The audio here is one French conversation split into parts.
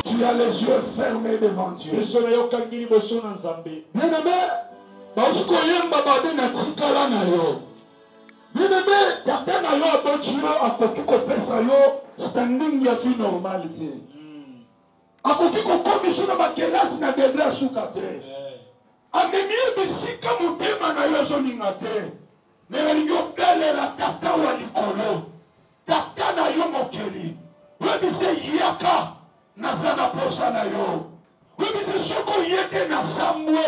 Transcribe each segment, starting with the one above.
Tu as les yeux fermés devant Dieu. Bien-aimé, bien-aimé, quelqu'un n'a eu un Dieu à côté de standing ya vie normalité. À côté de commission de ma classe n'a degré à soukate. A même bisika mutema na yo zoningate. Mais la lignopelle la tata wa likolo. Tata na yo mokeli. Oui, c'est yaka. Nazana posa na yo. Oui, c'est soko yeke na samwe.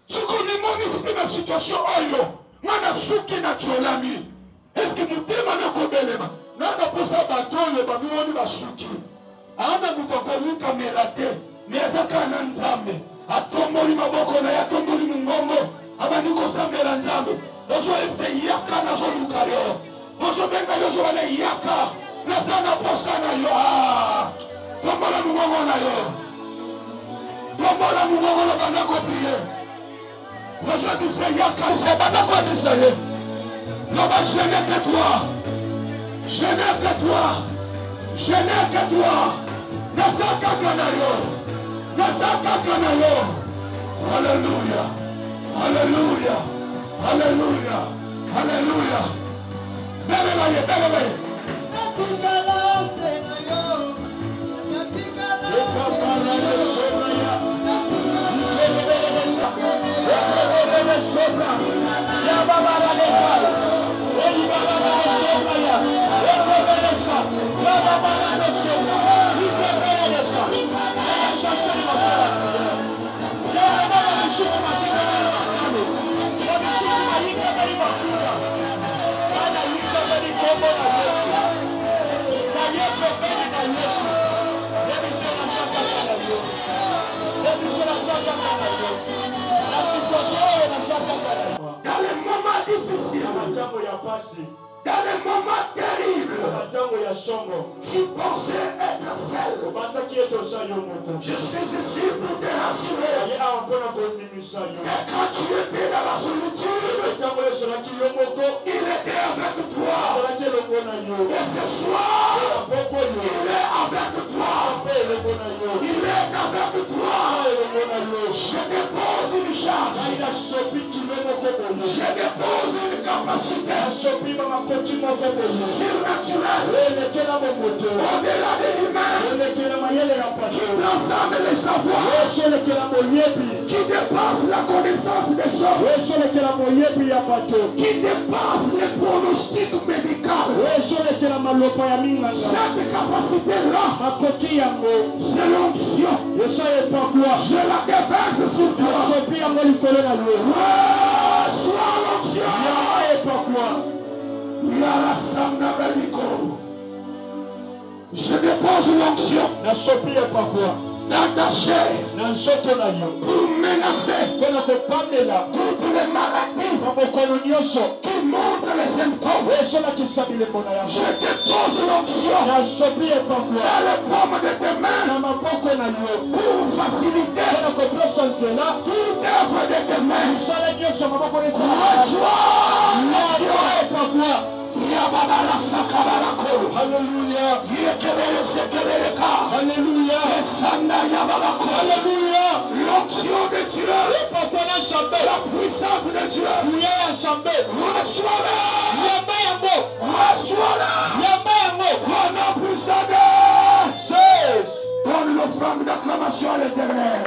Soko ni moni c'était ma situation oyo. Mana suki na tolami. Est-ce que mutema na kobelema? Nana posa bato le babi moni basuki. Ana mukokoli kamerate. Mezaka na nzambe. Atomboli maboko na ya tomboli mungongo. Abani kosambela nzambe. Ozo epse yaka na zo lukayo. Ozo benga yo zo wale yaka. Nazana posa na yo. Tombola mungongo na yo. Tombola mungongo na banda ko prier. Ozo dise yaka. C'est banda ko dise. Là-bas, je n'ai que toi. Je n'ai que toi. Je n'ai que toi. Nasaka kanayo. Nasaka kanayo. Alléluia. Alléluia. Alléluia. Alléluia. Bébé, bébé. Dans les moments difficiles, dans les moments terribles, tu pensais être seul. Je suis ici pour te rassurer que quand tu étais dans la solitude, il était avec toi. Et ce soir, il est avec toi. Il est avec toi. Je dépose une charge. Je dépose une capacité surnaturelle au-delà de l'humain qui transcende les savoirs, qui dépasse la connaissance des choses, qui dépasse les pronostics médicaux. Cette capacité-là, c'est l'onction. Je la déverse sur toi. Sois l'onction. Je dépose l'onction dans ta chair pour menacer contre les maladies qui montrent les symptômes. Je dépose l'onction dans les paumes de tes mains pour faciliter toute œuvre de tes mains. Reçois Alléluia. Alléluia. Alléluia. L'onction de Dieu. La puissance de Dieu. Reçois-la. Reçois-la. Au nom puissant de Jésus. Donne l'offrande d'acclamation à l'Éternel.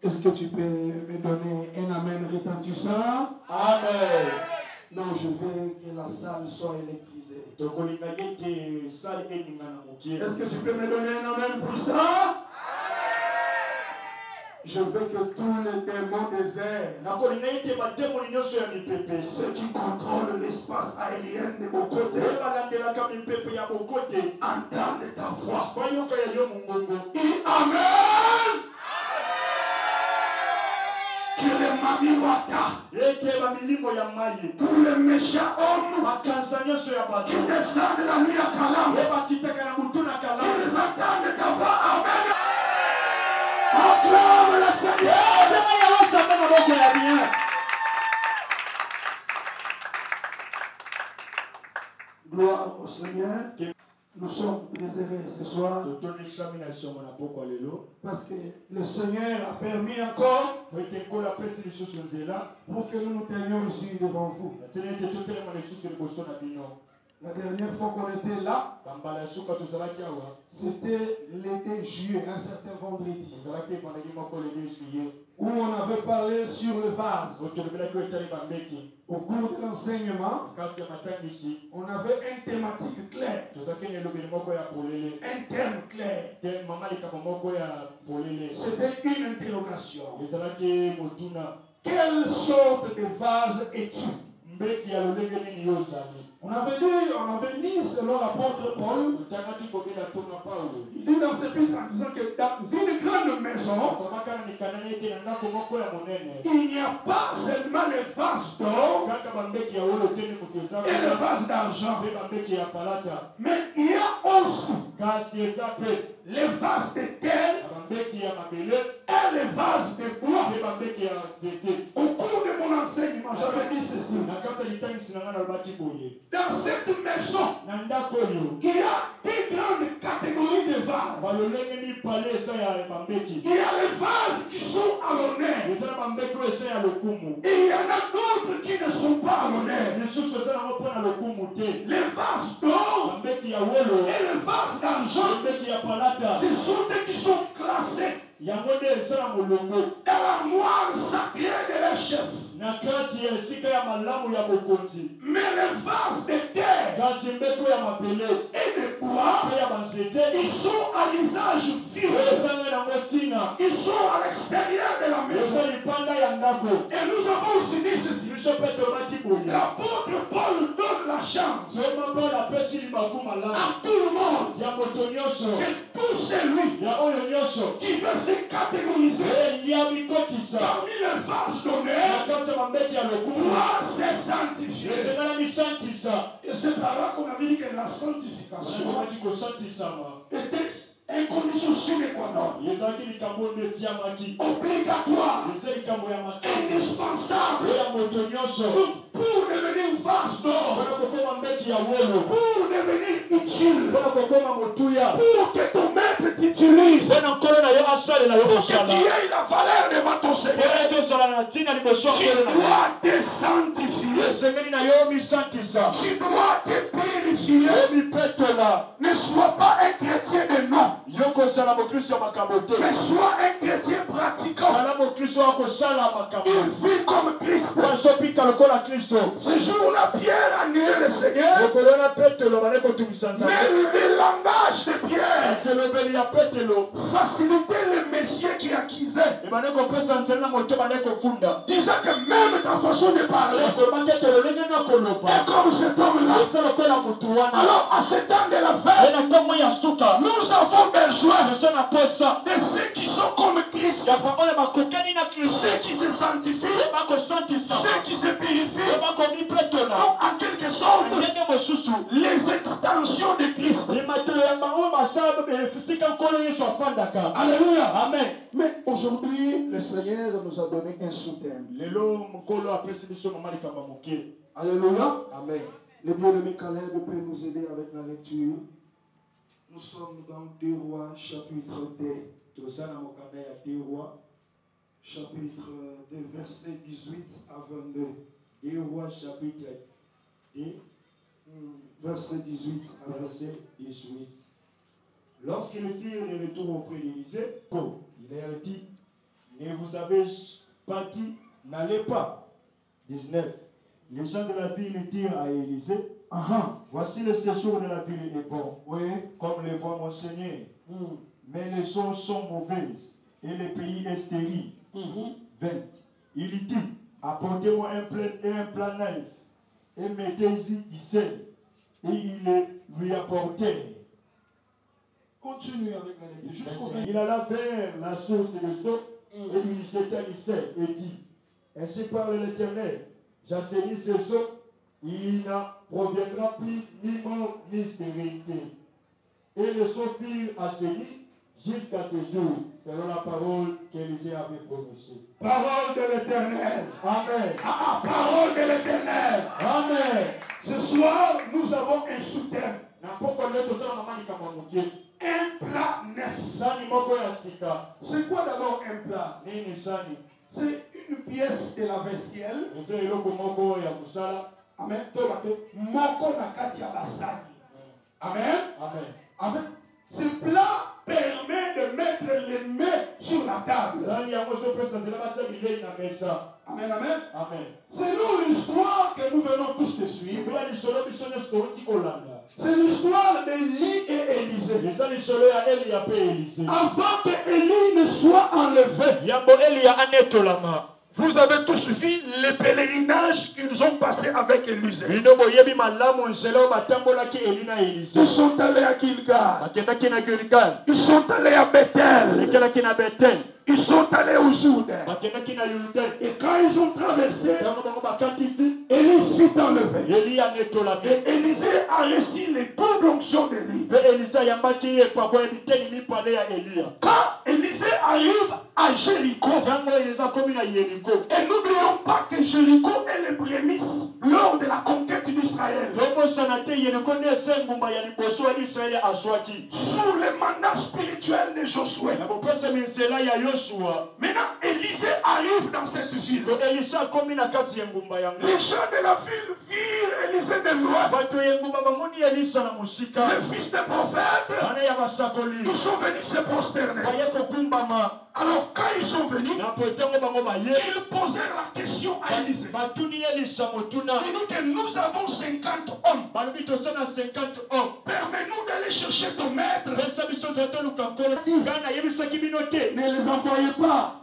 Est-ce que tu peux me donner un amen retentissant? Amen. Non, je veux que la salle soit électrisée. Est-ce que tu peux me donner un amen pour ça? Je veux que tous les démons des airs, ceux qui contrôlent l'espace aérien de mon côté, entendent ta voix. Amen. Que les mamiwata, tous les méchants hommes qui descendent la nuit à Kalam, qu'ils entendent ta voix. Amen. Acclame le Seigneur. Gloire au Seigneur. Nous sommes très heureux ce soir parce que le Seigneur a permis encore pour que nous nous tenions ici devant vous. La dernière fois qu'on était là, c'était le 2 juillet, un certain vendredi, où on avait parlé sur le vase. Au cours de l'enseignement, on avait une thématique claire, un terme clair. C'était une interrogation. Quelle sorte de vase es-tu? On avait dit selon l'apôtre Paul, il dit dans ses épîtres en disant que dans une grande maison, il n'y a pas seulement les vases d'or et les vases d'argent, mais il y a aussi les vases de terre et les vases de bois. Au cours de mon enseignement, j'avais dit ceci. Dans cette maison, il y a deux grandes catégories de vases. Il y a les vases qui sont à l'honneur. Et il y en a d'autres qui ne sont pas à l'honneur. Les vases d'or et les vases d'argent, ce sont ceux qui sont classés dans l'armoire sacrée de leur chef. Mais les vases de terre et de bois, ils sont à l'usage vivant. Ils sont à l'extérieur de la maison. Et nous avons aussi dit ceci. L'apôtre Paul donne la chance à tout le monde que tout celui qui veut se catégoriser parmi les vases d'honneur doit se sanctifier. Et c'est par là qu'on a vu que la sanctification était une condition sine qua non, obligatoire, indispensable pour devenir vase d'or, pour devenir utile, pour que ton maître maître t'utilise pour pour qu'il y ait la valeur devant ton Seigneur. Tu dois te sanctifier. Tu dois te purifier. Ne sois pas un chrétien de nom, mais sois un chrétien pratiquant. Il vit comme Christ. Ce jour-là, Pierre a nié le Seigneur. Mais le langage de Pierre facilitait le Messie qui accusait. Disant que même ta façon de parler est comme cet homme-là. Alors, à ce temps de la fête, nous avons besoin de ceux qui sont comme Christ, ceux qui se sanctifient, ceux qui se purifient. Donc, en quelque sorte, les extensions de Christ. Alléluia. Amen. Mais aujourd'hui, le Seigneur nous a donné un soutien. Alléluia. Amen. Le bien-aimé Caleb peut nous aider avec la lecture. Nous sommes dans 2 Rois, chapitre 2. Chapitre 2, verset 18 à 22. 2 Rois, chapitre 2. Verset 18 à verset 18. Lorsqu'ils firent le retour auprès d'Élisée, il leur dit, ne vous avez-je pas dit, n'allez pas. 19. Les gens de la ville dirent à Élisée, voici le séjour de la ville est bon, comme le voit mon Seigneur. Mais les choses sont mauvaises et le pays est stérile. 20. Il dit, apportez-moi un plat naïf et mettez-y du sel. Et il le lui apportait. Continue avec la lecture. Il alla vers la source de l'eau et lui jeta du sel et dit, ainsi parle l'Éternel, j'assainis ce eau, il n'en proviendra plus ni mort ni stérilité. Et le eau fut assaini jusqu'à ce jour, selon la parole qu'Élisée avait prononcée. Parole de l'Éternel. Amen. Parole de l'Éternel. Amen. Ce soir, nous avons un soutien. Un plat neuf. C'est quoi d'abord un plat? C'est une pièce de la vaisselle. Amen. Moko na kati ya basani. Amen. Amen. Ce plat permet de mettre les mains sur la table. Amen, amen. Selon l'histoire que nous venons tous de suivre, c'est l'histoire d'Élie et Élisée. Avant que Élie ne soit enlevé, vous avez tous suivi le pèlerinage qu'ils ont passé avec Élisée. Ils sont allés à Gilgal. Ils sont allés à Bethel. Ils sont allés au Jourdain. Et quand ils ont traversé, Élie fut enlevé. Et Élisée a reçu les doubles onctions d'Élie. Quand Élisée arrive à Jéricho, et n'oublions pas que Jéricho est les prémices lors de la conquête d'Israël. Sous le mandat spirituel de Josué. Maintenant, Élisée arrive dans cette ville. Les gens de la ville virent Élisée de loin. Les fils des prophètes, ils sont venus se prosterner. Alors quand ils sont venus, ils posèrent la question à Élisée. Ils disent que nous avons 50 hommes. Permets-nous d'aller chercher ton maître. Ne les envoyez pas.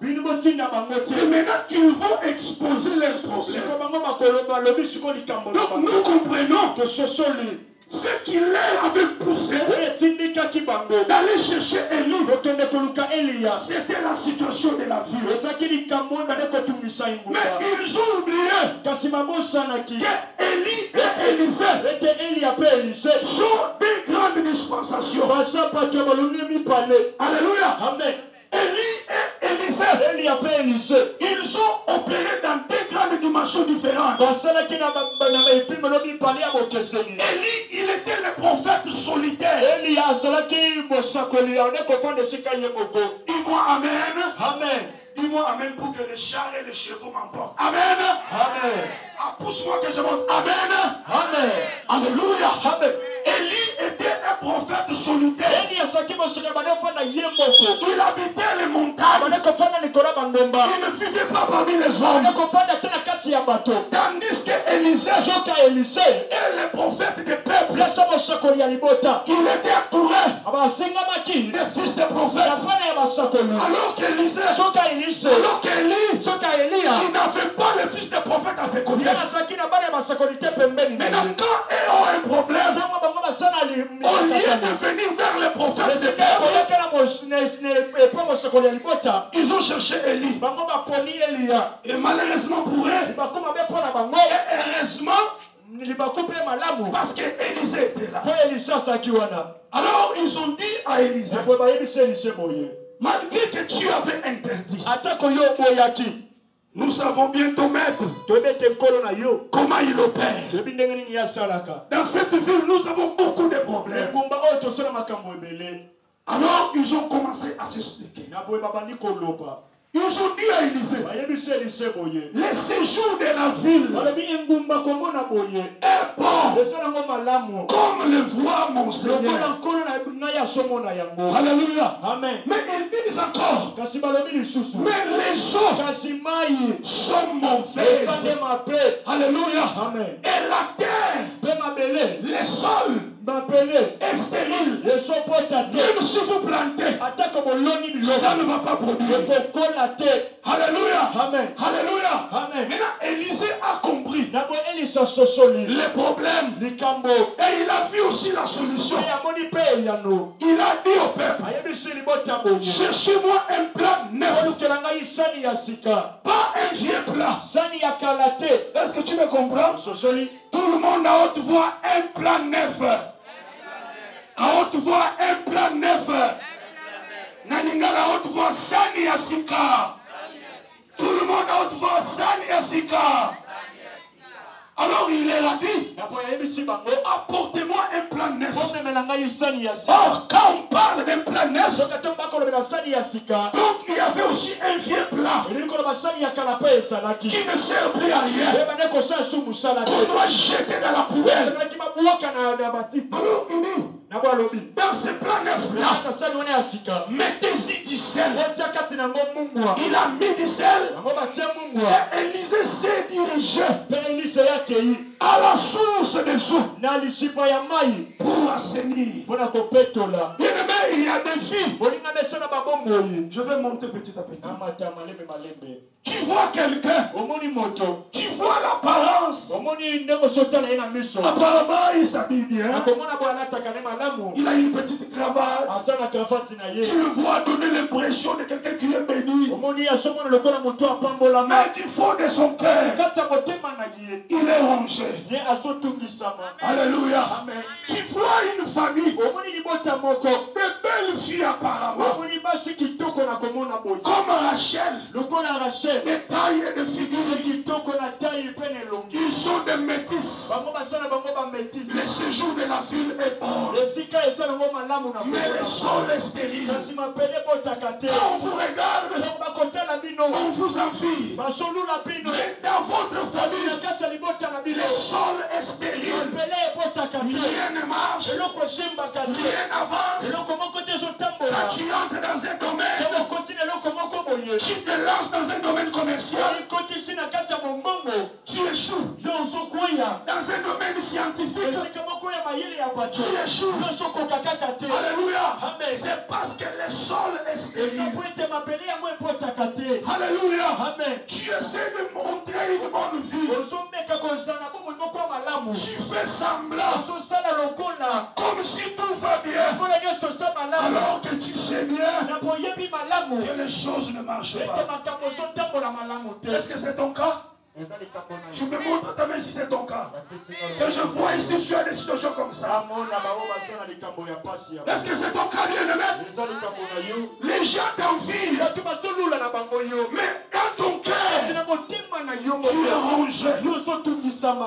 C'est maintenant qu'ils vont exposer leurs problèmes. Donc nous comprenons ce qui leur avait poussé d'aller chercher Élie. C'était la situation de la vie. Mais ils ont oublié que Élie et Élisée sont des grandes dispensations. Alléluia. Amen. Élie et Élisée, ils ont opéré dans des grandes estimation différente. Élie, il était le prophète solitaire. Dis-moi amen. Amen. Dis-moi amen pour que les chars et les chevaux m'emportent. Amen. Amen. Ah, pousse-moi que je monte. Amen. Amen. Alléluia. Amen. Élie était un prophète solitaire. Il habitait les montagnes. Il ne vivait pas parmi les hommes. Tandis que Élisée est le prophète des peuples. Il était entouré des fils des prophètes. Alors qu'Élisée, alors qu'Élie, il n'avait pas les fils des prophètes à ses côtés. Maintenant, quand ils ont un problème, au lieu de venir vers les prophètes des peuples, ils ont cherché Élie. Et malheureusement pour eux, et heureusement, parce qu'Élisée était là. Alors ils ont dit à Élisée, malgré que tu avais interdit, nous savons bien ton maître, comment il opère. Dans cette ville, nous avons beaucoup de problèmes. Alors ils ont commencé à s'expliquer. Ils ont dit à Élisée, le séjour de la ville est bon, comme le voit mon Seigneur. Alléluia. Amen. Mais ils disent encore, mais les eaux sont mauvaises. Alléluia. Amen. Et la terre, les sols est stérile. Même si vous plantez, ça ne va pas produire. Alléluia. Amen. Alléluia. Amen. Maintenant, Élisée a compris les problèmes. Et il a vu aussi la solution. Il a dit au peuple, cherchez-moi un plat neuf. Pas un vieux plat. Est-ce que tu me comprends? Tout le monde à haute voix, un plat neuf. À haute voix, un plat neuf. Naninga à haute voix, Sani Asika. Tout le monde à haute voix, Sani Asika. Alors il leur a dit, apportez-moi un plat neuf. Or, quand on parle d'un plat neuf, donc il y avait aussi un vieux plat qui ne sert plus à rien. On doit jeter dans la poubelle. Alors il dit, dans ce plat neuf-là, mettez-y du sel. Il a mis du sel. Et Élisée s'est dirigé à la source des eaux pour assainir. Bien-aimé, il y a des filles. Je vais monter petit à petit. Tu vois quelqu'un, tu vois l'apparence. Apparemment, il s'habille bien. Il a une petite cravate. Tu le vois donner l'impression de quelqu'un qui est béni. Mais du fond de son cœur, il est rongé. Alléluia. Amen. Tu vois une famille de belles filles apparemment. Comme Rachel, de taille et de figure. Ils sont des métis. Le séjour de la ville est bon. Mais le sol est stérile. Quand on vous regarde, on vous envie. Mais dans votre famille, le sol est stérile. Rien ne marche. Rien n'avance. Quand tu entres dans un domaine, tu te lances dans un domaine commercial, tu échoues. Dans un domaine scientifique, tu échoues. Alléluia. C'est parce que le sol est stérile. Alléluia. Tu essaies de montrer une bonne vie. Tu fais semblant comme si tout va bien, alors que tu sais bien que les choses ne marchent pas. Est-ce que c'est ton cas? Tu me montres ta main si c'est ton cas. Que je vois ici, tu as des situations comme ça. Est-ce que c'est ton cas, bien-aimé? Les gens t'envient. Mais dans ton cœur, tu déranger.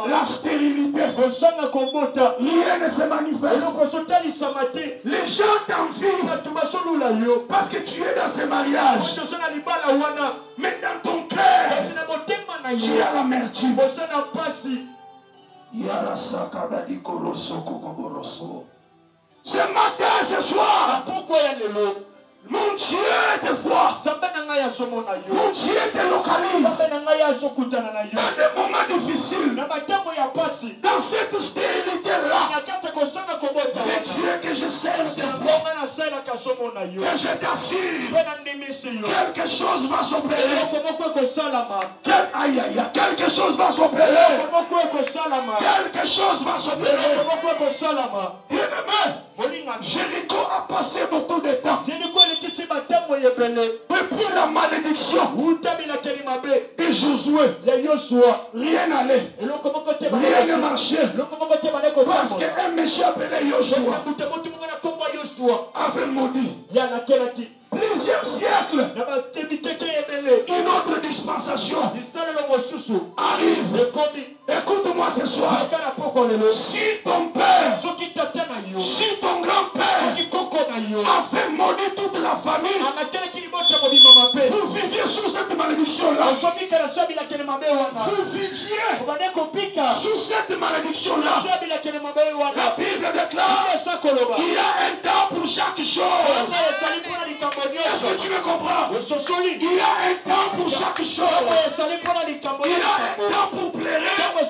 La stérilité. Rien ne se manifeste. Les gens t'envient parce que tu es dans ce mariage. Mais dans ton cœur, tu as l'amertume. Ce matin, ce soir, mon Dieu te voit. Mon Dieu te localise. Dans des moments difficiles, dans cette stérilité-là, le Dieu que je sers te voit. Et je t'assure, quelque chose va s'opérer. Quelque chose va s'opérer. Quelque chose va s'opérer. Jéricho a passé beaucoup de temps. Depuis la malédiction de Josué, rien n'allait. Rien ne marchait. Parce qu'un monsieur appelé Joshua avait maudit. Plusieurs siècles, une autre dispensation arrive. Écoute-moi ce soir. Si ton père, si ton grand-père a fait maudire toute la famille, vous viviez sous cette malédiction-là. Vous viviez sous cette malédiction-là. La Bible déclare qu'il y a un temps pour chaque chose. Est-ce que tu me comprends? Il y a un temps pour chaque chose. Il y a un temps pour pleurer. Il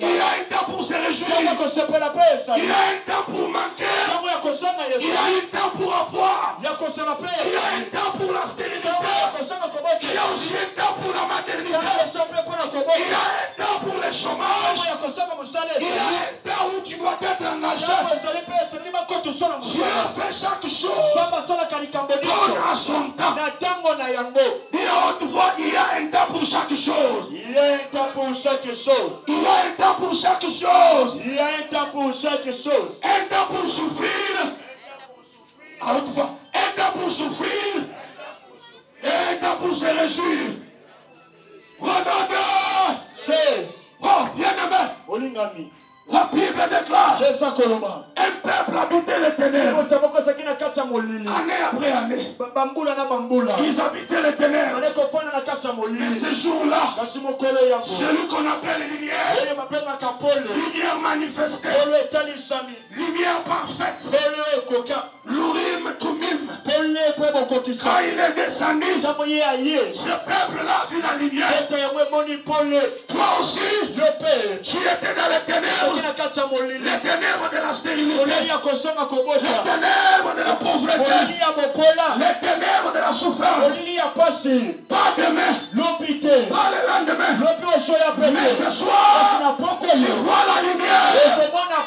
y a un temps pour se réjouir. Il y a un temps pour manquer. Il y a un temps pour avoir. Il y a un temps pour la stérilité. Il y a aussi un temps pour la maternité. Il y a un temps pour le chômage. Il y a un temps où tu dois être engagé. Dieu fait chaque chose donne à son temps. Et à haute voix, il y a un temps pour chaque chose. Il y a un temps pour chaque chose. Il y a un temps pour chaque chose. Il y a un temps pour chaque chose. Un temps pour souffrir. À haute voix, un temps pour souffrir. Et un temps pour se réjouir. Regardez. 16. Oh, bien-aimé. La Bible déclare un peuple habitait les ténèbres. Année après année, ils habitaient les ténèbres. Mais ce jour-là, celui qu'on appelle lumière, lumière manifestée, lumière parfaite, l'Urim Tumim, quand il est descendu, ce peuple-là a vu la lumière. Toi aussi, tu étais dans les ténèbres. Les ténèbres de la stérilité, les ténèbres de la pauvreté, les ténèbres de la souffrance. Pas demain, pas le lendemain, mais ce soir, tu vois la lumière.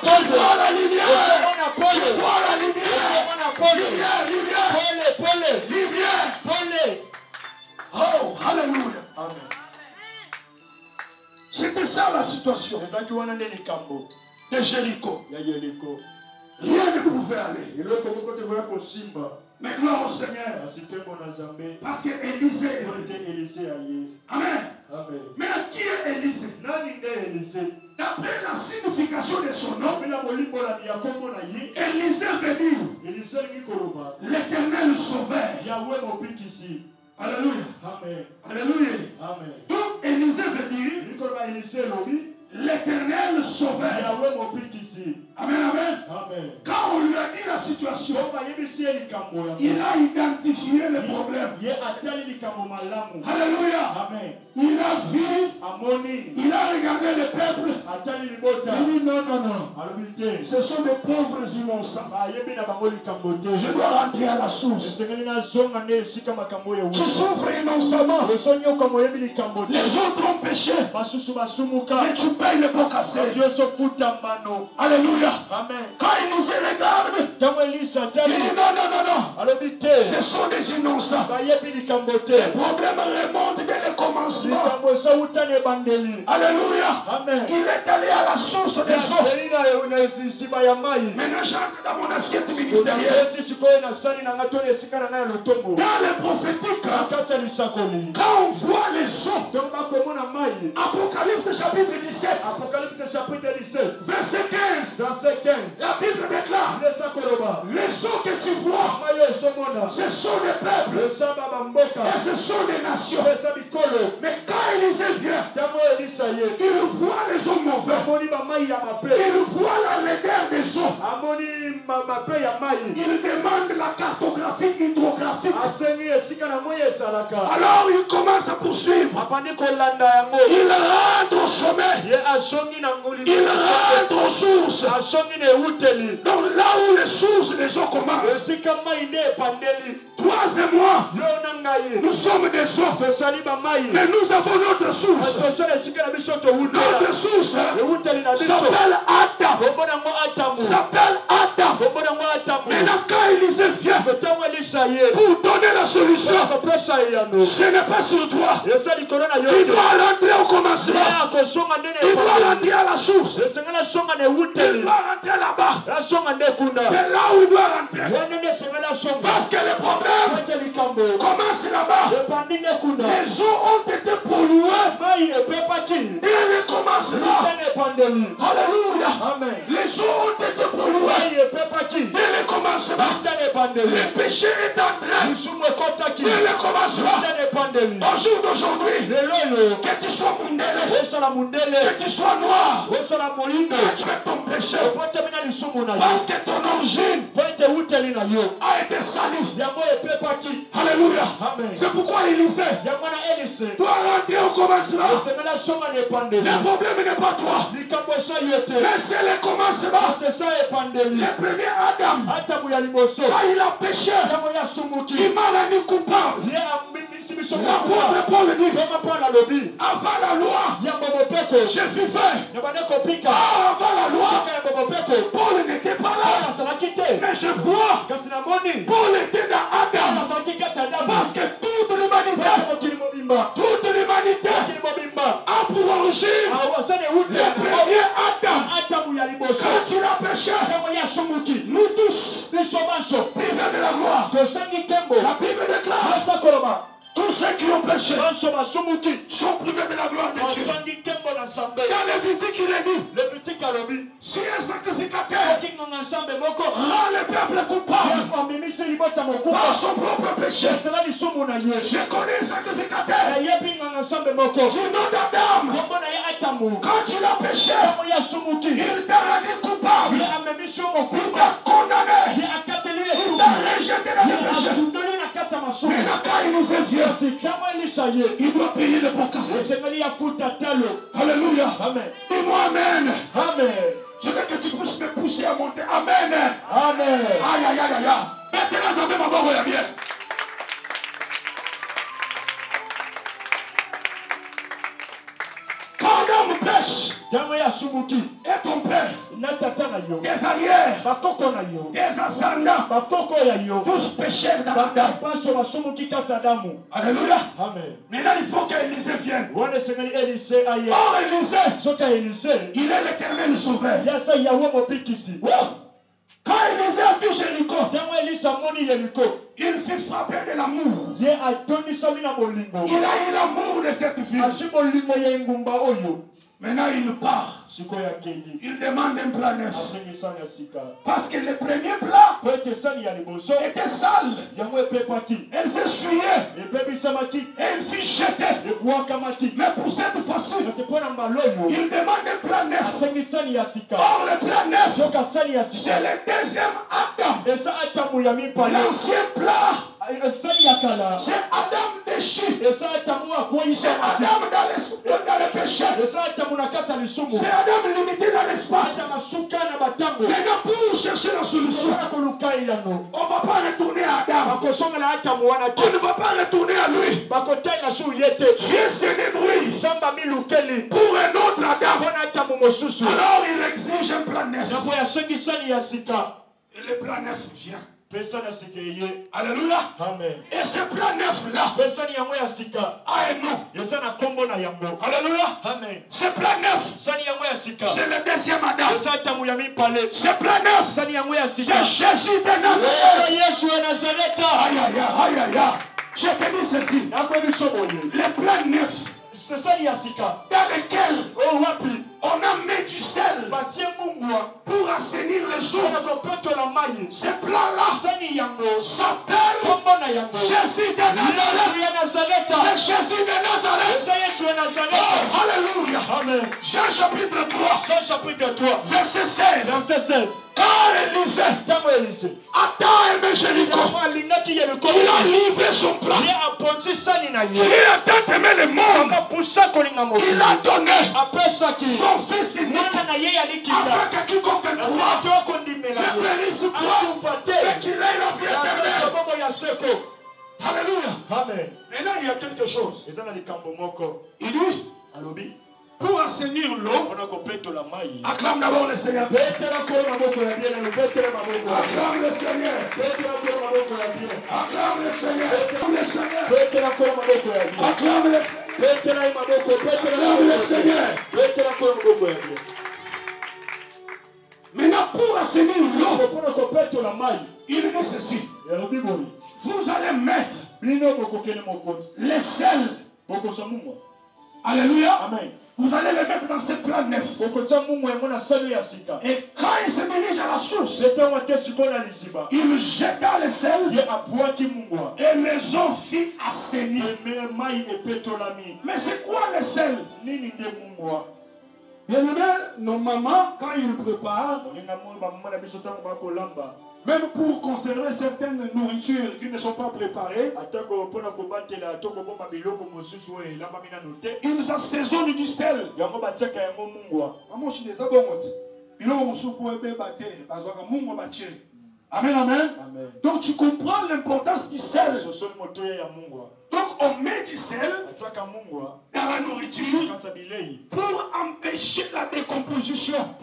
Tu vois la lumière. Tu vois la lumière. Lumière. Oh, alléluia. Amen. C'était ça la situation de Jéricho. Rien ne pouvait aller. Mais gloire au Seigneur. Parce que Élisée est venu. Amen. Mais qui est Élisée? D'après la signification de son nom, Élisée veut dire l'Éternel sauveur. Alléluia. Amen. Alléluia. Amen. Donc Élisée veut dire l'Éternel sauveur. Amen, amen. Quand on lui a dit la situation, il a identifié le problème. Alléluia. Amen. Il a vu, il a regardé le peuple. Il dit non. Ce sont des pauvres innocents. Je dois rentrer à la source. Tu souffres innocemment. Les autres ont péché. Mais tu payes le pot cassé. Alléluia. Amen. Quand il nous regarde, il dit non. Ce sont des innocents. Le problème remonte dès le commencement. commencement. Alléluia. Amen. Il est allé à la source des eaux. Maintenant, j'entre dans mon assiette ministérielle. Dans le prophétique, quand on voit les eaux, Apocalypse chapitre 17, verset 15, la Bible déclare, les eaux que tu vois, ce sont des peuples et ce sont des nations. Mais quand Élisée vient, il voit les eaux mauvaises, il voit la laideur des eaux, il demande la cartographie hydrographique. Alors il commence à poursuivre, il rentre au sommet, il rentre aux sources. Donc là où les sources des eaux commencent, toi et moi, nous sommes des eaux, mais nous avons notre source. Notre source s'appelle Adam. Maintenant quand Élisée vient pour donner la solution, ce n'est pas sur toi. Il doit rentrer au commencement. Il doit rentrer à la source. Il doit rentrer là-bas. C'est là où il doit rentrer. Parce que le problème commence là-bas. Les eaux ont été polluées dès le commencement. Alléluia. Amen. Les eaux ont été polluées dès le commencement. Le péché est entré dès le commencement. Au jour d'aujourd'hui, que tu sois mundele, que tu sois noir, que tu aies ton péché, parce que ton origine a été salie. Alléluia. C'est pourquoi Élisée doit rentrer au commencement. Le problème n'est pas toi, mais c'est le commencement. Le premier Adam, quand il a péché, il m'a rendu coupable. L'apôtre Paul dit, avant la loi, je vivais. Avant la loi, Paul n'était pas là. Mais je vois, Paul était dans Adam. Parce que toute l'humanité a pour origine le premier Adam. Quand tu l'as péché, nous tous, privés de la gloire. La Bible déclare, tous ceux qui ont péché sont privés de la gloire de Dieu. Dans Lévitique, il est dit, si un sacrificateur rend le peuple coupable par son propre péché, je connais un sacrificateur du nom d'Adam. Quand tu l'as péché, il t'a rendu coupable, il t'a condamné, il t'a rejeté dans le péché. Maintenant quand il nous est vieux, il doit payer le pot cassé. Alléluia. Amen. Dis-moi Amen. Amen. Je veux que tu puisses me pousser à monter. Amen. Amen. Aïe, aïe, aïe, aïe. Maintenant, ça fait ma barre, bien. Quand l'homme pêche, et ton père, tes arrières, tes ascendants, tous péchèrent dans Adam. Alléluia. Amen. Maintenant il faut qu'Élisée vienne. Or Élisée, il est l'Éternel sauveur. Quand Élisée a vu Jéricho, il fit frapper de l'amour. Il a eu l'amour de cette ville. Maintenant il part. Il demande un plat neuf. Parce que le premier plat était sale. Elle s'essuyait. Elle fut jetée. Mais pour cette fois-ci, il demande un plat neuf. Or le plat neuf, c'est le deuxième Adam. L'ancien plat, c'est Adam déchu. C'est Adam dans le péché. C'est Adam limité dans l'espace. Maintenant pour chercher la solution, on ne va pas retourner à Adam. On ne va pas retourner à lui. Dieu s'est débrouillé pour un autre Adam. Alors il exige un plan neuf. Et le plan neuf vient. Alléluia. Amen. Et ce plan neuf-là a un nom. Alléluia. Amen. Ce plan neuf, c'est le deuxième Adam. Ce plan neuf, c'est Jésus de Nazareth. Aïe, aïe, aïe, aïe, aïe. Je te dis ceci. Le plan neuf, dans lequel on a mis du sel pour assainir les eaux. Ce plan-là s'appelle Jésus de Nazareth. C'est Jésus de Nazareth. Oh, alléluia. Amen. Jean chapitre 3, Jean chapitre 3, verset 16. verset 16. Car Élisée, Adam aimé Jéricho, il a livré son plan. Dieu a tant aimé le monde, il a donné son fils unique, afin que quiconque croit ne périsse point, mais qu'il ait la vie éternelle. Alléluia. Amen. Maintenant, il y a quelque chose. Il dit, pour assainir l'eau, acclame d'abord le Seigneur. Acclame le Seigneur. Acclame le Seigneur. Acclame le Seigneur. Acclame le Seigneur. Maintenant, pour assainir l'eau, il dit ceci. Vous allez mettre les sels. Alléluia. Amen. Vous allez les mettre dans ce plan neuf. Et quand il se dirige à la source, il jeta le sel et les eaux fit assainir. Mais c'est quoi le sel? Bien aimé, nos mamans, quand ils préparent, même pour conserver certaines nourritures qui ne sont pas préparées, ils assaisonnent du sel. Amen, amen. Donc tu comprends l'importance du sel. Donc on met du sel dans la nourriture pour empêcher la décomposition.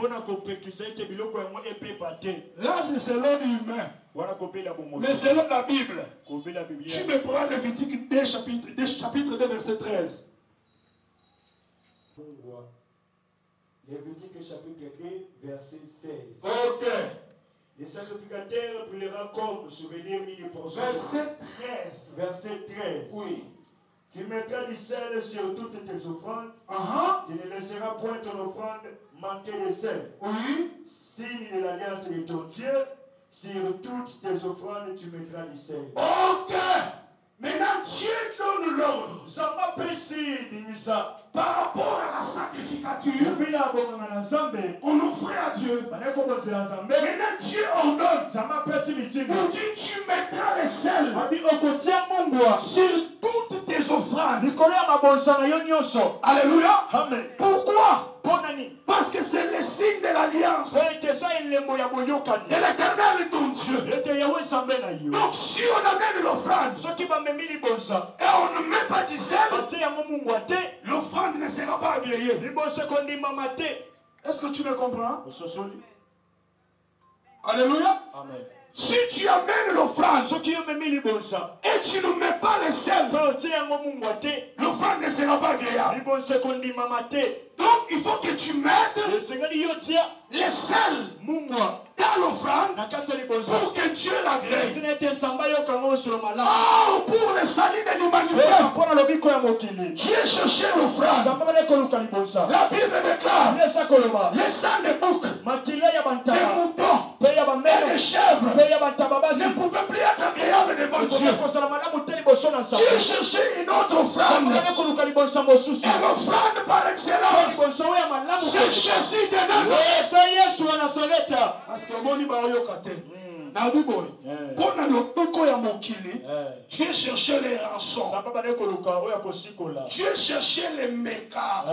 Là c'est selon l'humain. Mais selon la Bible, tu me prends Lévitique 2 chapitre 2 verset 13. Lévitique chapitre 2 verset 16. Ok. Les sacrificateurs brûleront comme souvenir une portion. Verset 13. Verset 13. Oui. Tu mettras du sel sur toutes tes offrandes. Tu ne laisseras point ton offrande manquer de sel. Oui. Signe de l'alliance de ton Dieu, sur toutes tes offrandes tu mettras du sel. Ok. Maintenant Dieu donne l'ordre. Par rapport à la sacrificature, on offrait à Dieu. Maintenant Dieu ordonne. Pour dire tu mettras les sels sur toutes tes offrandes. Alléluia. Amen. Pourquoi? Parce que c'est le signe de l'alliance. De l'Éternel ton Dieu. Donc si on amène l'offrande et on ne met pas du sel, l'offrande ne sera pas agréée. Est-ce que tu me comprends? Alléluia. Amen. Si tu amènes l'offrande et tu ne mets pas le sel, l'offrande ne sera pas agréable. Donc il faut que tu mettes le sel dans l'offrande pour que Dieu l'agrée. Oh, pour le salut de l'humanité, Dieu cherchait l'offrande. La Bible déclare le sang des boucs, des moutons et des chèvres ne pouvaient plus être agréables devant Dieu. Dieu cherchait une autre offrande. Et l'offrande par excellence, c'est Jésus de Nazareth. Parce que bon, Dieu cherchait les rançons. Dieu cherchait les mécas.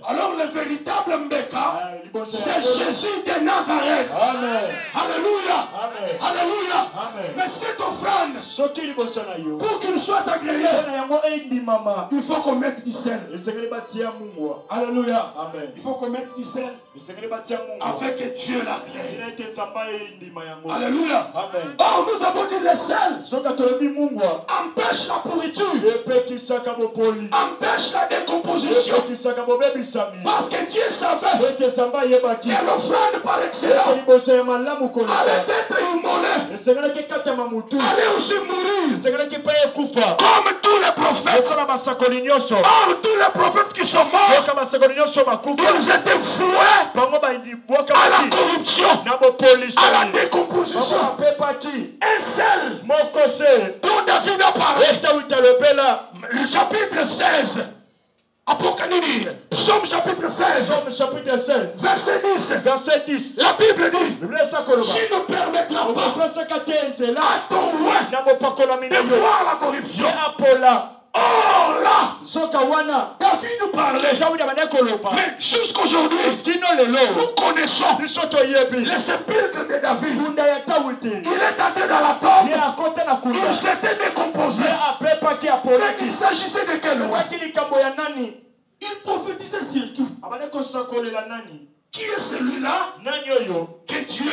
Alors le véritable méca, c'est Jésus de Nazareth. Amen. Alléluia. Amen. Alléluia. Amen. Mais cette offrande, pour qu'il soit agréé, il faut qu'on mette du sel. Alléluia. Amen. Il faut qu'on mette du sel afin que Dieu l'agrée. Alléluia. Amen. Or, nous avons dit le sel Soka tolobi mungwa. empêche la pourriture, Epe kisaka bopoli. empêche la décomposition. Epe kisaka bobebisami. Parce que Dieu savait Ete samba yebaki. que l'offrande par Ete excellence liboso ya malamu koleka. allait être immolée, Esengelaki kata mamutu. allait aussi mourir, Esengelaki pa ekufa. comme tous les prophètes. Lokola basakoli nyonso. Or, tous les prophètes qui sont morts, Loka basakoli nyonso bakufa. ils étaient voués Bango bayibwaka à la baki. corruption, Na bopolisi. à la Bango décomposition. apepaki. Un seul Moko se. dont David a parlé. Eta utalopela. Le chapitre 16, Apocalypse, Psaume chapitre 16, Somme chapitre 16. verset 10. Verset 10. La Bible dit, Biblia sakoloba. tu ne permettras pas Okopesaka te nzela. à ton roi Na mopakolami de na yo. voir la corruption. Ye apola. Or là, Soka wana. David nous parlait. Dawidi abanda koloba. Mais jusqu'aujourd'hui, Kino lelo. nous connaissons Biso toyebi. le sépulcre de David. Kunda ya Dawidi. Il est entré dans la Ye tombe, akota na kunda. il s'était décomposé. Ye apepaki Mais apolaki. il s'agissait de quel roi? Ezaki likambo ya nani? Il prophétisait sur qui? Abanda kosakolela nani? Qui est celui-là Nani oyo? que Dieu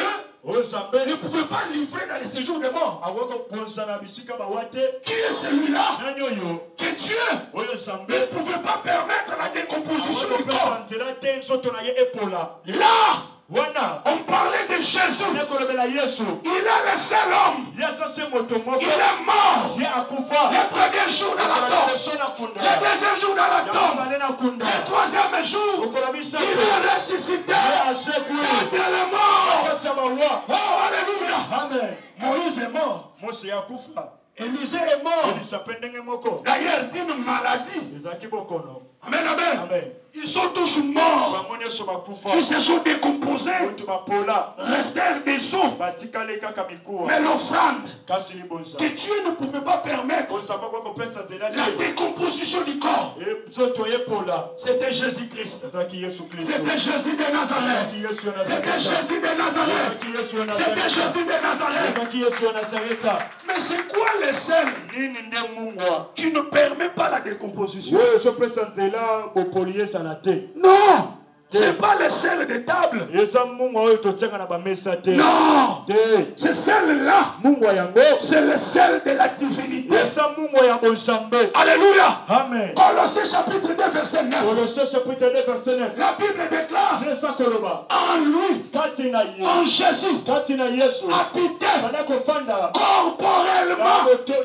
Oyo Nzambe ne pouvait pas livrer dans les séjours des morts? akokoponza na bisika bawate. Qui est celui-là Nani oyo? que Dieu Oyo Nzambe ne pouvait pas permettre la décomposition du corps? akokopesa nzela te nzoto na ye epola. Là, Wana on parlait de Jésus. nekolobela Yesu. Il est le seul homme. Yesu se moto moko. Il est mort Ye akufa. le premier jour dans la tombe, Leso na kunda. le deuxième jour dans la tombe, Yamabale na kunda. le troisième jour, Okola il bisato. est ressuscité Ye asekui. entre les morts. Kasi ya mawa. Oh, alléluia. Amen. Moïse est mort. Mose yakufa. Élisée est mort. Elisa pe ndenge moko. D'ailleurs, d'une maladie. Ezalaki bokono. Amen, amen. Amen. Ils sont tous morts. Bango nyonso bakufa. Ils se sont décomposés. Mutu bapola. Restèrent des os. Batikale kaka mikuwa. Mais l'offrande Kasi libonza. que Dieu ne pouvait pas permettre, Osamba kwa kopesa nzela la te. décomposition du corps, Nzoto epola. c'était Jésus-Christ. Ezalaki Yesu Kristo. C'était Jésus de Nazareth. Ezalaki Yesu ya C'était Nazareta. Jésus de Nazareth. Ezalaki Yesu ya C'était Nazareta. Jésus de Nazareth. Ezalaki Yesu ya Nazareta. Mais c'est quoi le sel Nini nde mungwa? qui ne permet pas la décomposition? Oyo ezopesa nzela bopoli ezala te. Non, c'est pas le sel de table. Eza mungwa oyo totiaka na bamesa te. Non, Te. ce sel-là, Mungwa yango. c'est le sel de la divinité. Eza mungwa ya bonzambe. Alléluia. Amen. Colossiens chapitre 2, verset 9. Colossiens chapitre 2 verset 9. La Bible déclare, Nesa koloba. en lui, Kati na ye. en Jésus, Kati na Yesu. habité Bana kofanda. corporellement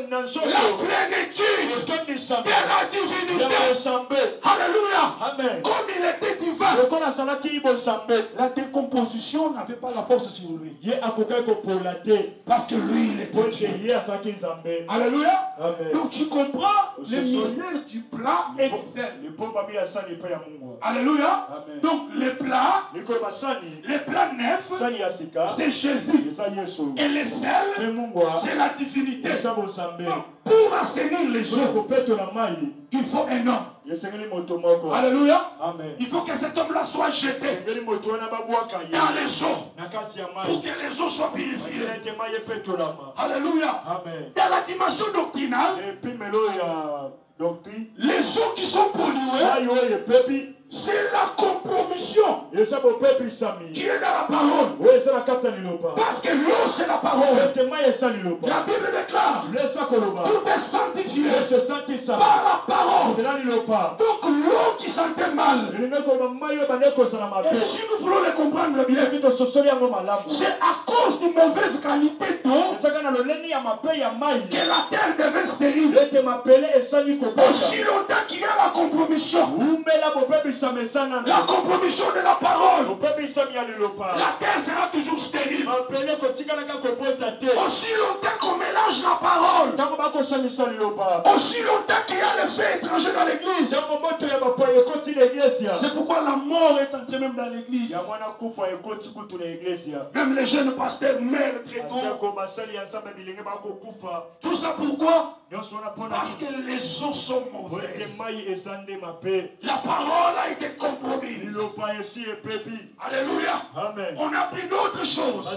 Na la nzoto. plénitude Tondisama. de la Ya divinité. bonzambe. Alléluia. Amen. Comme il était divin, Lokola azalaki bonzambe. la décomposition n'avait pas la force sur lui. Ye akokaki kopola te. Parce que lui, il était Po te Dieu. ye azalaki nzambe. Alléluia. Amen. Donc tu comprends Ce le sont- mystère du plat et du sel. Lipo babi asani pe ya mungwa. Alléluia. Amen. Donc les plats, Likolo basani. les plats neufs, Sani ya sika. c'est Jésus. Eza Yesu. Et le sel, Pe mungwa. c'est la divinité. Eza bonzambe. Donc, pour assainir les Soko eaux, kopetola mai. il faut un homme. Yesengeli moto moko. Alléluia. Amen. Il faut que cet homme-là soit jeté Sengeli moto wana babwaka ye. dans les eaux Na kasi ya pour mai. que les eaux soient purifiées. Atila ete mai epetolama. Alléluia. Amen. Dans la dimension doctrinale, Epimelo ya doctrine. les eaux qui sont polluées, Mai oyo epepi. c'est la compromission Eza bopepisami. qui est dans la parole. Oyo eza na kati ya liloba. Parce que l'eau, c'est la parole. Ete mai esa liloba. La Bible déclare, Lesa koloba. tout est sanctifié Ese santisa. par la parole. Ozela liloba. Donc l'eau qui sentait mal, Elingi koloba mai oyo bande kozala mabe. et si nous voulons le comprendre bien, Soki tososoli yango malamu. c'est à cause d'une mauvaise qualité d'eau Ezaka na lolenge ya mape ya mai. que la terre devient stérile. Ete mapele esali kobota. Aussi longtemps qu'il y a la compromission, Umela bopebisami esana. la compromission de la parole, Bopebisami ya liloba. la terre sera toujours stérile. Mapele kotikalaka kobota te. Aussi longtemps qu'on mélange la parole, Ntango bakosalisa liloba. aussi longtemps qu'il y a le fait étranger dans l'église. Ntango moto ya bapaya ekoti na eglesia. C'est pourquoi la mort est entrée même dans l'église. Ya mwana kufa ekoti kutu na eglesia. Même les jeunes pasteurs meurent très tôt. Atiako basali ya nzambe bilenge bakokufa. Tout ça pourquoi? Nyonso wana mpona Parce que les eaux sont ete mauvaises. mai eza nde mabe. La parole a été compromise. Liloba esi epepi. Alléluia. Amen. On a pris d'autres choses choses,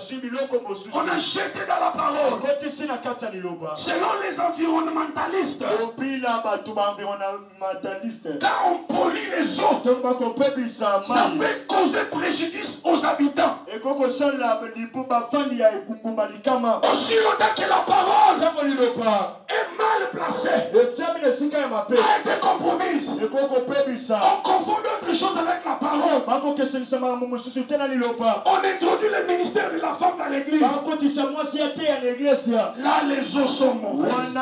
on a jeté dans la parole. Selon les environnementalistes, quand on pollue les eaux, ça peut causer préjudice aux habitants. Aussi longtemps que la parole est mal placée, a été compromise, on confond d'autres choses avec la parole. On introduit le ministère de la femme dans l'église. Là, les eaux sont mauvaises.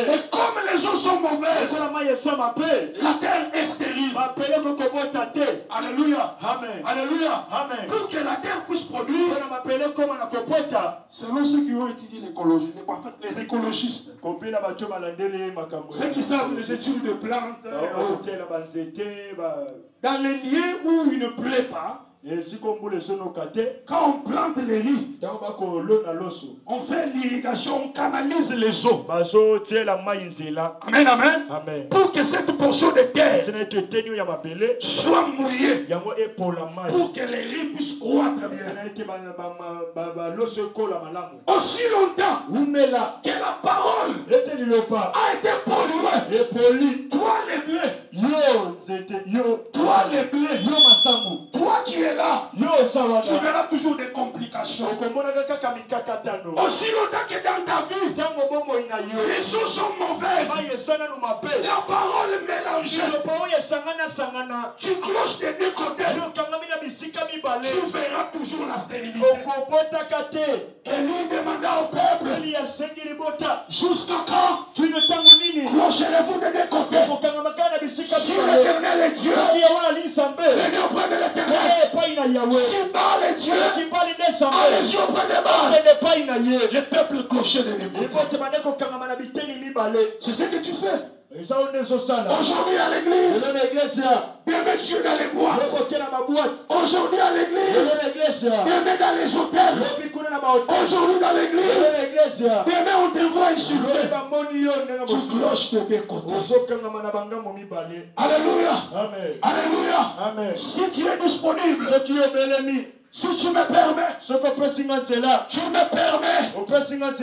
Et comme les eaux sont mauvaises, la terre est stérile. Alléluia. Amen. Alléluia. Amen. Pour que la terre puisse produire, selon ceux qui ont étudié l'écologie, les écologistes, ceux qui savent les études de plantes, dans les lieux où il ne plaît pas, quand on plante les riz, on fait l'irrigation, on canalise les eaux. Amen, amen. Amen. Pour que cette portion de terre soit mouillée, pour que les riz puissent croître bien. Aussi longtemps que la parole a été polluée, toi les blés, toi les blés, toi qui es là, tu verras toujours des complications. Aussi longtemps que dans ta vie, les choses sont mauvaises, la parole est mélangée, tu cloches des deux côtés, tu verras toujours la stérilité. Et lui demanda au peuple, jusqu'à quand clochez-vous des deux côtés? Si l'Éternel est Dieu, venez auprès de l'Éternel. Si Baal est Dieu, allez-y auprès de Baal. Le peuple clochait de deux côtés. C'est ce que tu fais aujourd'hui à l'église. Demain tu es dans les boîtes. Aujourd'hui à l'église. Demain dans les hôtels. Aujourd'hui dans l'église. Demain on te voit insulter. Tu cloches de deux côtés. Alléluia. Amen. Alléluia. Amen. Si tu es disponible, si tu me permets, tu me permets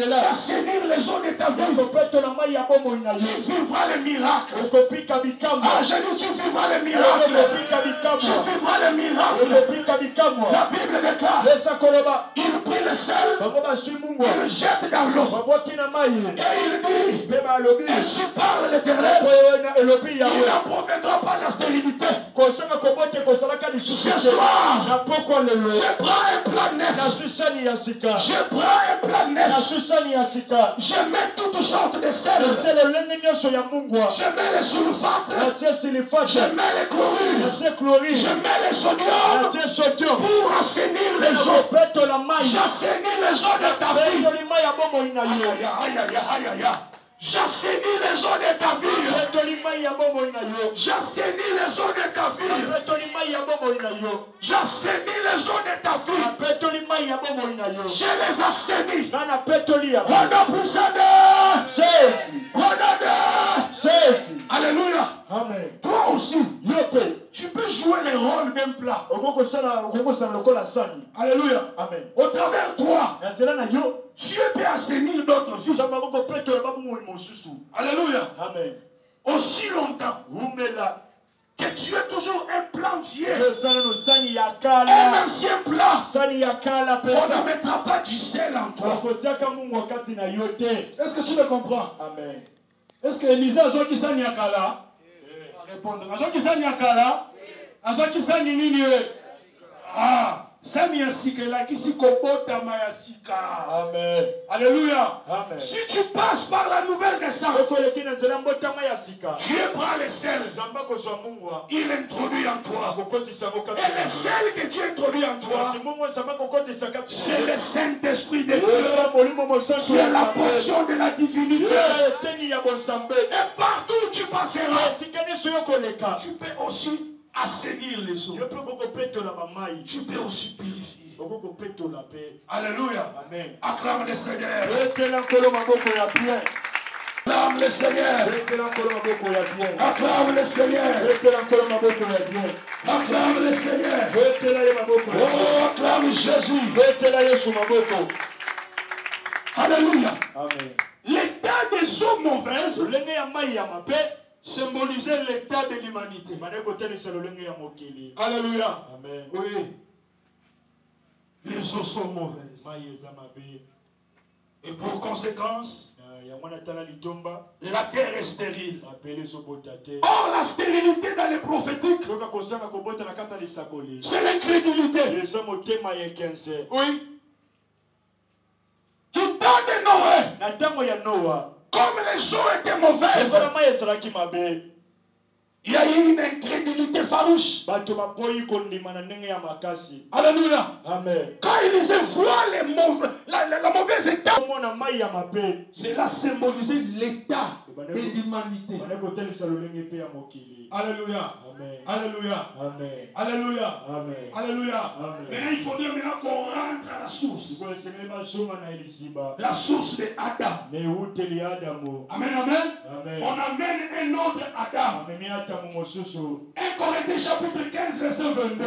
d'assainir les eaux de ta vie, tu vivras le miracle. Ah, j'ai dit tu vivras le miracle. Tu vivras le miracle. La Bible déclare, il prit le sel, il le jette dans l'eau, et il dit, ainsi parle l'Éternel, il n'approviendra pas la stérilité. Ce soir, je prends un plan neuf. Je prends un plan neuf. Je mets toutes sortes de sel. Je mets les sulfates. Je mets les chlorures. Je mets les sodium pour assainir les eaux. J'assainis les eaux de ta vie. J'assainis les eaux de ta vie. J'assainis les eaux de ta vie. J'assainis les eaux de ta vie. Je les assainis. On a plus ça de. Alléluia. Amen. Toi aussi, tu peux jouer le rôle d'un plat. Alléluia. Amen. Au travers de toi, Dieu peut assainir d'autres vies. Alléluia. Amen. Aussi longtemps que tu es toujours un plan vieux, un ancien plat, on ne mettra pas du sel en toi. Est-ce que tu le comprends? Amen. Est-ce que Élisée a qui s'en yakala? Répondre. A qui s'en yakala? A qui s'en nini? Ah. Amen. Alléluia. Amen. Si tu passes par la nouvelle naissance, Dieu prend le sel, il introduit en toi. Et le sel que Dieu introduit en toi, c'est le Saint-Esprit de Dieu. C'est la portion de la divinité. Et partout où tu passeras, tu peux aussi assainir les eaux. Tu peux aussi purifier. Alléluia. Amen. Acclame le Seigneur. Acclame le Seigneur. Acclame le Seigneur. Acclame le Seigneur. Oh, acclame Jésus. Alléluia. Amen. L'état des eaux mauvaises symbolisait l'état de l'humanité. Alléluia. Amen. Oui. Les eaux sont mauvaises. Et pour conséquence, la terre est stérile. Or, la stérilité dans les prophétiques, c'est l'incrédulité. Oui. Du temps de Noé, comme les eaux étaient mauvaises, il y a eu une incrédulité farouche. Alléluia. Amen. Quand ils voient la mauvaise état, cela symbolisait l'état de l'humanité. Alléluia. Amen. Alléluia. Amen. Alléluia. Amen. Alléluia. Amen. Maintenant, il faut dire maintenant qu'on rentre à la source. La source de Adam. Amen, amen. Amen. On amène un autre Adam. 1 Corinthiens chapitre 15, verset 22.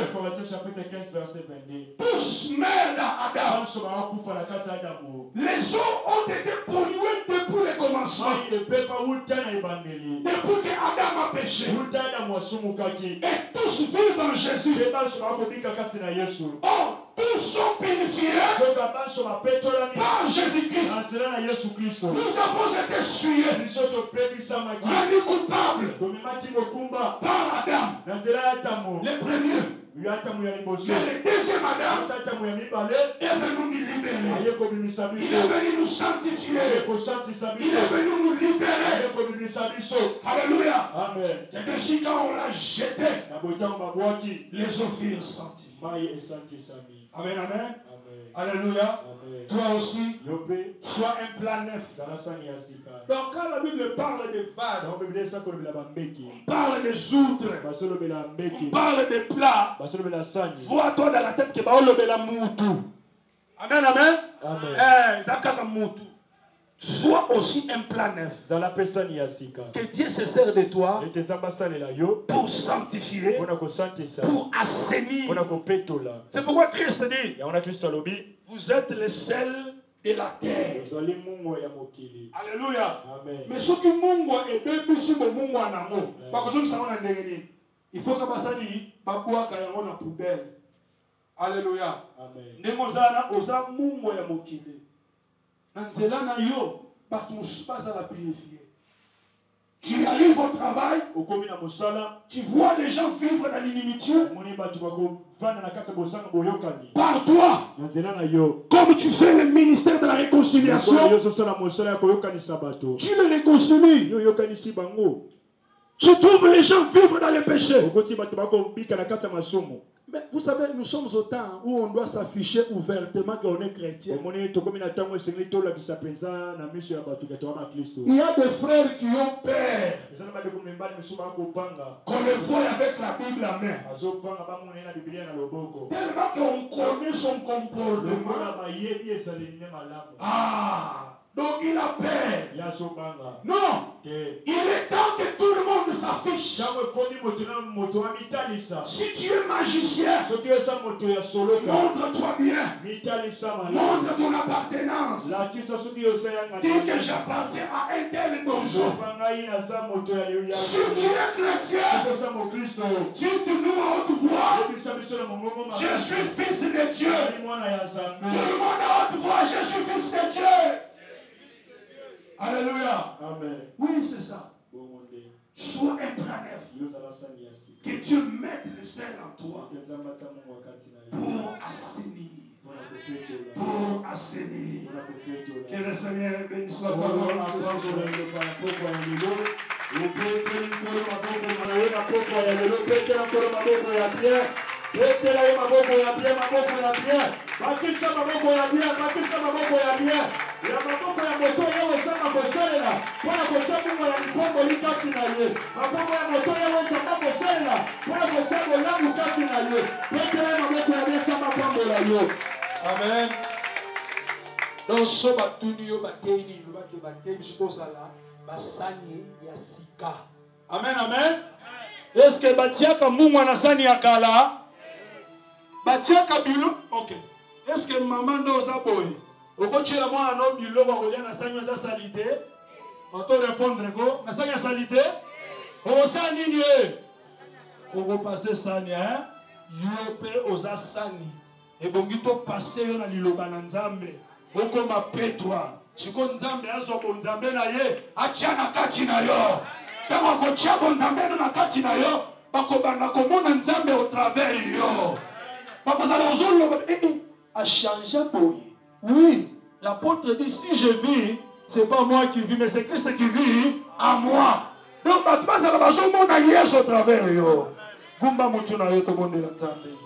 Tous meurent dans Adam. Les eaux ont été polluées depuis le commencement. Depuis que Adam a péché. Et tous vivent en Jésus. Oh, tous sont purifiés par Jésus-Christ. Nous avons été souillés, rendus coupables par Adam, le premier. Mais le deuxième Adam est venu nous libérer. Il est venu nous sanctifier. Il est venu nous libérer. Alléluia. C'est ainsi quand on l'a jeté, les eaux furent sanctifiées. Amen, amen. Alléluia. Toi aussi, sois un plat neuf. Donc quand la Bible parle des vases, on parle des outres, on parle des plats, vois-toi dans la tête que baolobela mutu. Amen, amen. Zakaka mutu. Sois aussi un plat neuf. Que Dieu se sert de toi pour sanctifier, pour assainir. C'est pourquoi Christ dit, vous êtes le sel de la terre. Alléluia. Mais ce qui est bébé sur le monde, il faut que Bassani Babouaka ait une poubelle. Alléluia. Nemozana osa mungo ya mokili. Nanzela na yo batumusubaza la purifier. Tu arrives au travail, tu vois les gens vivre dans l'inimitié. Par toi, comme tu fais le ministère de la réconciliation, tu les réconcilies. Tu trouves les gens vivre dans les péchés. Mais vous savez, nous sommes au temps où on doit s'afficher ouvertement qu'on est chrétien. Il y a des frères qui ont peur qu'on les voit avec la Bible à main. Tellement qu'on connaît son comportement. Donc il a peur. Non. Il est temps que tout le monde s'affiche. Si tu es magicien, montre-toi bien. Montre ton appartenance. Dis que j'appartiens à un tel donjon. Si tu es chrétien, tu te noues à haute voix. Je suis fils de Dieu. Tout le monde à haute voix. Je suis fils de Dieu. Alléluia. Amen. Oui, c'est ça. Sois un plat neuf. Que Dieu mette le sel en toi pour assainir. Pour assainir. Que le Seigneur bénisse la parole. Ya maboko ya moto yewe sama koselela pona kotabu ya mkombo likati na ye maboko ya moto yewe sama koselela pona kotabu langu kati na ye petela maboko ya bien sama pambo la yo. Amen. Donc so batuni yo bateni lo bake bateni siko sala basani ya sika. Amen, amen. Est-ce que batiaka mungu na sani ya kala? Batiaka bilo? Ok. Est-ce que maman ndo za boy? Okochela mwana no bilo kwa kolia na sani za salite? On te répondre ko na sani ya salite? O sani ni e. Oko passer sani hein? Yo pe oza sani. E bongi to passer yo na liloba na Nzambe. Oko mapetwa. Chiko Nzambe azo ko Nzambe na ye, achia na kati na yo. Tango ko chia ko Nzambe na kati na yo, bako bana ko mona Nzambe au travers yo. Bako za lozolo a changé boye. Oui, l'apôtre dit si je vis, c'est pas moi qui vis mais c'est Christ qui vit en moi. Donc bako za bazo mona Yesu au travers yo. Gumba mutu na yo to monde la Nzambe.